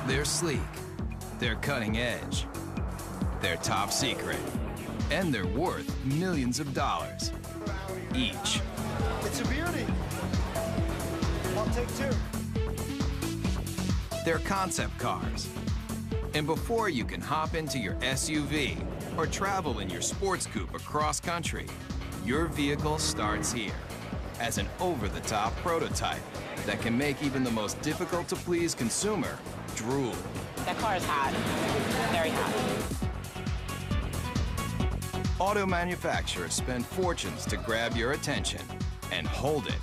They're sleek, they're cutting edge, they're top secret, and they're worth millions of dollars each. It's a beauty. I'll take two. They're concept cars. And before you can hop into your SUV or travel in your sports coupe across country, your vehicle starts here as an over-the-top prototype that can make even the most difficult-to-please consumer drool. That car is hot, very hot. Auto manufacturers spend fortunes to grab your attention and hold it.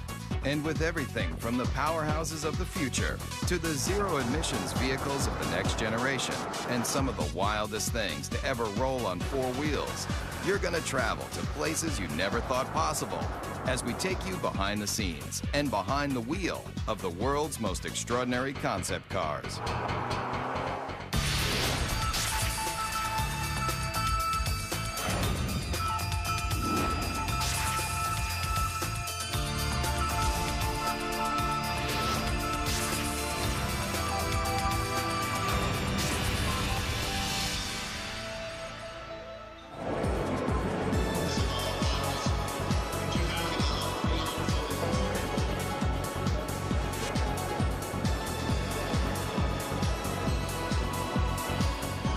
And with everything from the powerhouses of the future to the zero-emissions vehicles of the next generation and some of the wildest things to ever roll on four wheels, you're gonna travel to places you never thought possible as we take you behind the scenes and behind the wheel of the world's most extraordinary concept cars.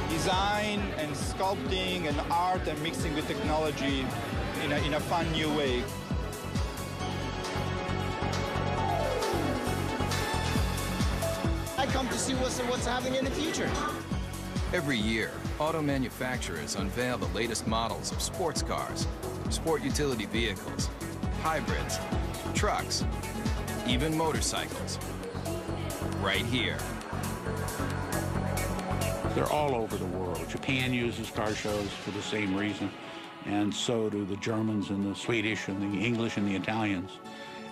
Design and sculpting and art and mixing with technology in a fun new way. I come to see what's happening in the future. Every year, auto manufacturers unveil the latest models of sports cars, sport utility vehicles, hybrids, trucks, even motorcycles. Right here. They're all over the world. Japan uses car shows for the same reason, and so do the Germans and the Swedish and the English and the Italians.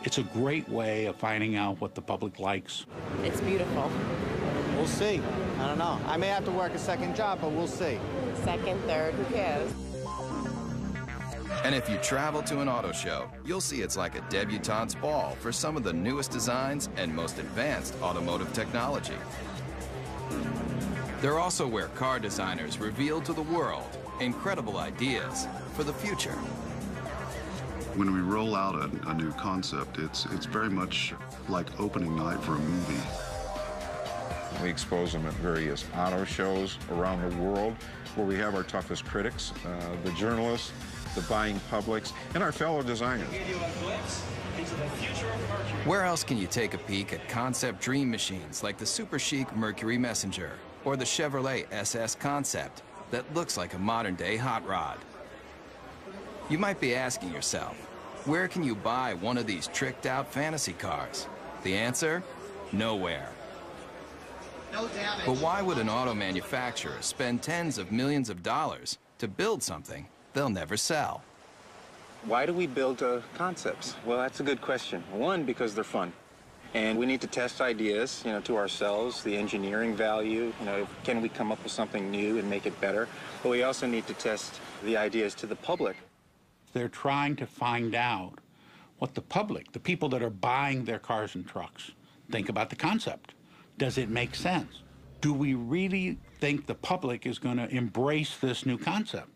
It's a great way of finding out what the public likes. It's beautiful. We'll see. I don't know. I may have to work a second job, but we'll see. Second, third, who cares? And if you travel to an auto show, you'll see it's like a debutante's ball for some of the newest designs and most advanced automotive technology. They're also where car designers reveal to the world incredible ideas for the future. When we roll out a new concept, it's very much like opening night for a movie. We expose them at various auto shows around the world where we have our toughest critics, the journalists, the buying publics, and our fellow designers. Where else can you take a peek at concept dream machines like the super chic Mercury Messenger or the Chevrolet SS Concept that looks like a modern-day hot rod? You might be asking yourself, where can you buy one of these tricked-out fantasy cars? The answer? Nowhere. No damage. But why would an auto manufacturer spend tens of millions of dollars to build something they'll never sell? Why do we build concepts? Well, that's a good question. One, because they're fun. And we need to test ideas, to ourselves, the engineering value, can we come up with something new and make it better? But we also need to test the ideas to the public. They're trying to find out what the public, the people that are buying their cars and trucks, think about the concept. Does it make sense? Do we really think the public is going to embrace this new concept?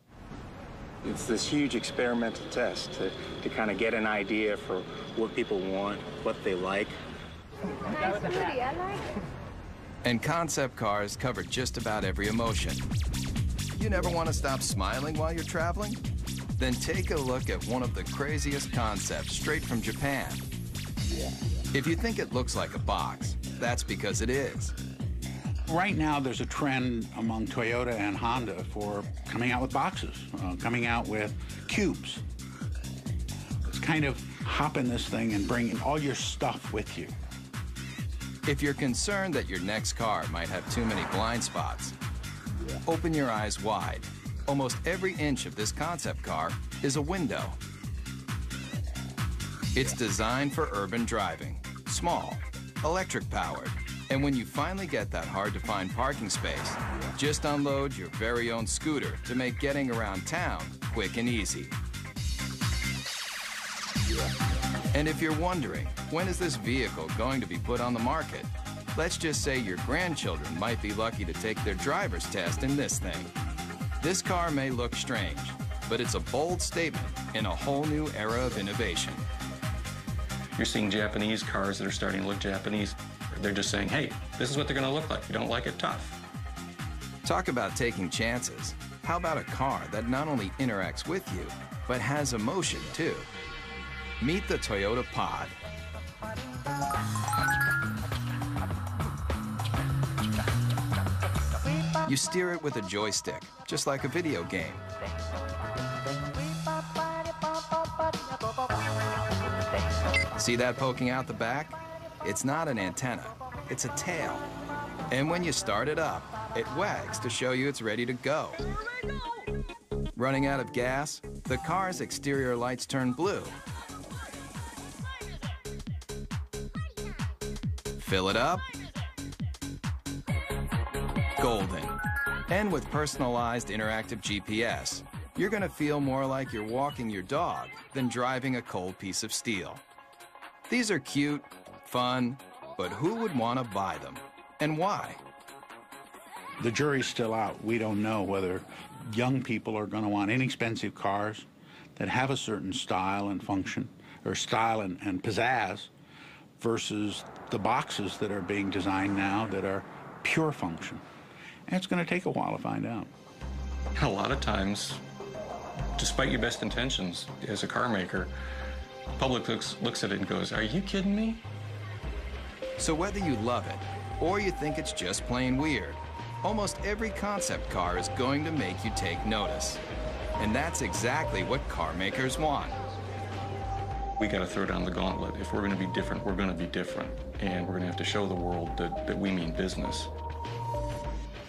It's this huge experimental test to kind of get an idea for what people want, what they like. Nice booty, I like it. And concept cars cover just about every emotion. You never want to stop smiling while you're traveling? Then take a look at one of the craziest concepts straight from Japan. If you think it looks like a box, that's because it is. Right now, there's a trend among Toyota and Honda for coming out with boxes, coming out with cubes. It's kind of hop in this thing and bring all your stuff with you. If you're concerned that your next car might have too many blind spots, open your eyes wide. Almost every inch of this concept car is a window. It's designed for urban driving, small, electric-powered, And when you finally get that hard-to-find parking space, just unload your very own scooter to make getting around town quick and easy. And if you're wondering, when is this vehicle going to be put on the market? Let's just say your grandchildren might be lucky to take their driver's test in this thing. This car may look strange, but it's a bold statement in a whole new era of innovation. You're seeing Japanese cars that are starting to look Japanese. They're just saying, hey, this is what they're going to look like. You don't like it, tough. Talk about taking chances. How about a car that not only interacts with you, but has emotion too? Meet the Toyota Pod. You steer it with a joystick, just like a video game. See that poking out the back? It's not an antenna, it's a tail. And when you start it up, it wags to show you it's ready to go. Running out of gas, the car's exterior lights turn blue. Fill it up, golden. And with personalized interactive GPS, you're gonna feel more like you're walking your dog than driving a cold piece of steel. These are cute, fun, but who would want to buy them, and why? The jury's still out. We don't know whether young people are going to want inexpensive cars that have a certain style and function, or style and pizzazz, versus the boxes that are being designed now that are pure function. And it's going to take a while to find out. A lot of times, despite your best intentions as a car maker, the public looks at it and goes, are you kidding me? So whether you love it or you think it's just plain weird, almost every concept car is going to make you take notice. And that's exactly what car makers want. We got to throw down the gauntlet. If we're going to be different, we're going to be different. And we're going to have to show the world that we mean business.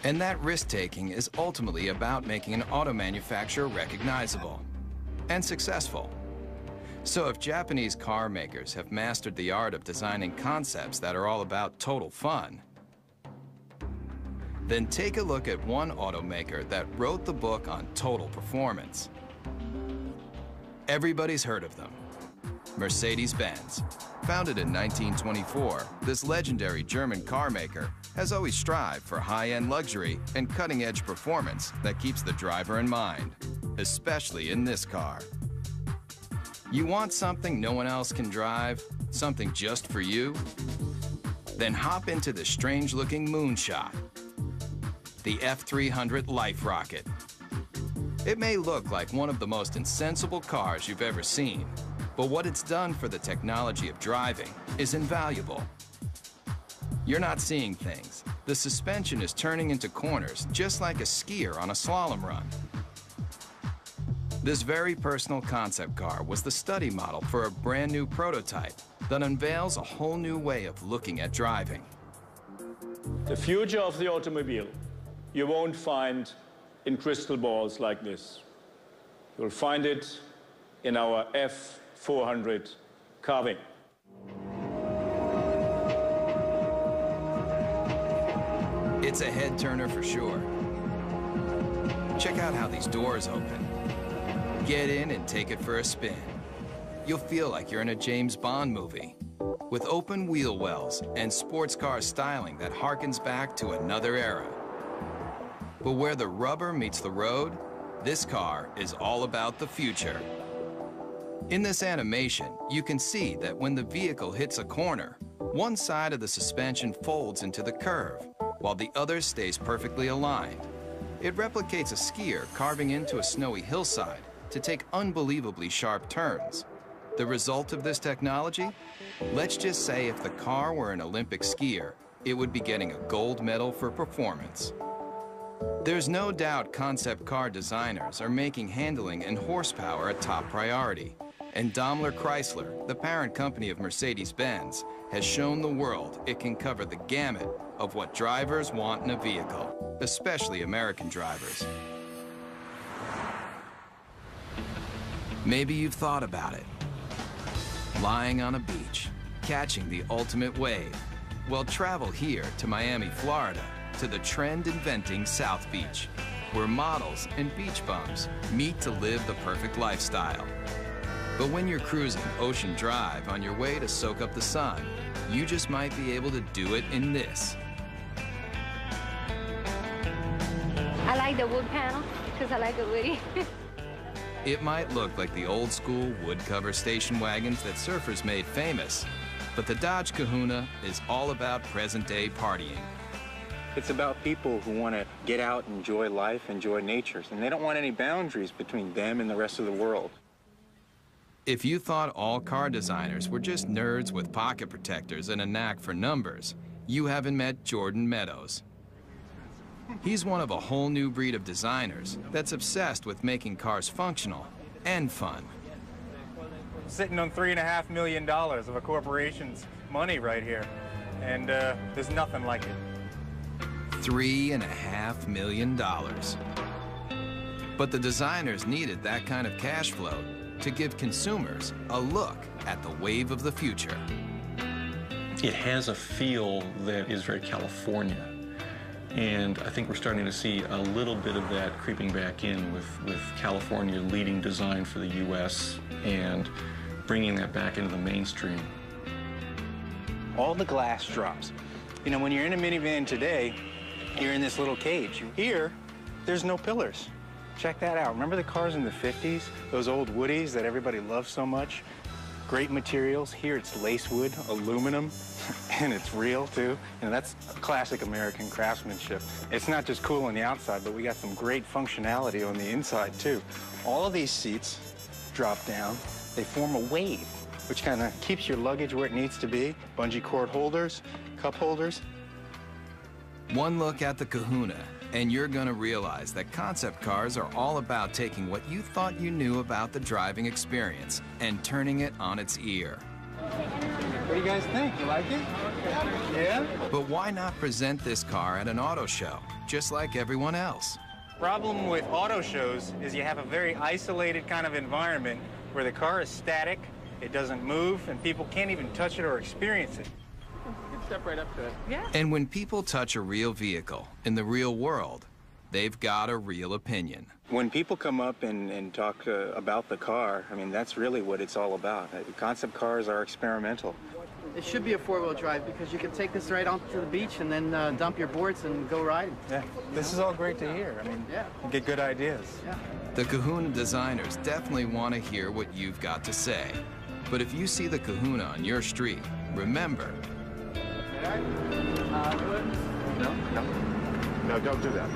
And that risk-taking is ultimately about making an auto manufacturer recognizable and successful. So if Japanese car makers have mastered the art of designing concepts that are all about total fun, then take a look at one automaker that wrote the book on total performance. Everybody's heard of them. Mercedes-Benz. Founded in 1924, this legendary German car maker has always strived for high-end luxury and cutting-edge performance that keeps the driver in mind, especially in this car. You want something no one else can drive? Something just for you? Then hop into the strange-looking moonshot, the F300 Life Rocket. It may look like one of the most insensible cars you've ever seen, but what it's done for the technology of driving is invaluable. You're not seeing things. The suspension is turning into corners just like a skier on a slalom run. This very personal concept car was the study model for a brand new prototype that unveils a whole new way of looking at driving. The future of the automobile you won't find in crystal balls like this. You'll find it in our F400 carving. It's a head turner for sure. Check out how these doors open. Get in and take it for a spin. You'll feel like you're in a James Bond movie with open wheel wells and sports car styling that harkens back to another era. But where the rubber meets the road, this car is all about the future. In this animation, you can see that when the vehicle hits a corner, one side of the suspension folds into the curve, while the other stays perfectly aligned. It replicates a skier carving into a snowy hillside to take unbelievably sharp turns. The result of this technology? Let's just say if the car were an Olympic skier, it would be getting a gold medal for performance. There's no doubt concept car designers are making handling and horsepower a top priority. And Daimler Chrysler, the parent company of Mercedes-Benz, has shown the world it can cover the gamut of what drivers want in a vehicle, especially American drivers. Maybe you've thought about it. Lying on a beach, catching the ultimate wave, Well, travel here to Miami, Florida, to the trend-inventing South Beach, where models and beach bums meet to live the perfect lifestyle. But when you're cruising Ocean Drive on your way to soak up the sun, you just might be able to do it in this. I like the wood panel because I like it woody. It might look like the old-school wood-cover station wagons that surfers made famous, but the Dodge Kahuna is all about present-day partying. It's about people who want to get out, enjoy life, enjoy nature, and they don't want any boundaries between them and the rest of the world. If you thought all car designers were just nerds with pocket protectors and a knack for numbers, you haven't met Jordan Meadows. He's one of a whole new breed of designers that's obsessed with making cars functional and fun. Sitting on $3.5 million of a corporation's money right here, and there's nothing like it. $3.5 million. But the designers needed that kind of cash flow to give consumers a look at the wave of the future. It has a feel that is very California. And I think we're starting to see a little bit of that creeping back in with California leading design for the U.S. and bringing that back into the mainstream. All the glass drops. You know, when you're in a minivan today, you're in this little cage. Here, there's no pillars. Check that out. Remember the cars in the 50s? Those old Woodies that everybody loved so much? Great materials. Here it's lace wood, aluminum, and it's real too. You know, that's classic American craftsmanship. It's not just cool on the outside, but we got some great functionality on the inside too. All of these seats drop down. They form a wave, which kind of keeps your luggage where it needs to be. Bungee cord holders, cup holders. One look at the Kahuna, and you're gonna realize that concept cars are all about taking what you thought you knew about the driving experience and turning it on its ear. What do you guys think? You like it? Yeah? But why not present this car at an auto show, just like everyone else? Problem with auto shows is you have a very isolated kind of environment where the car is static, it doesn't move, and people can't even touch it or experience it. Step right up to it. Yeah. And when people touch a real vehicle in the real world, they've got a real opinion. When people come up and talk about the car, I mean, that's really what it's all about. Concept cars are experimental. It should be a four-wheel drive because you can take this right onto the beach and then dump your boards and go riding. Yeah, this is all great to hear. I mean, yeah, you get good ideas. Yeah. The Kahuna designers definitely want to hear what you've got to say. But if you see the Kahuna on your street, remember, No, don't do that.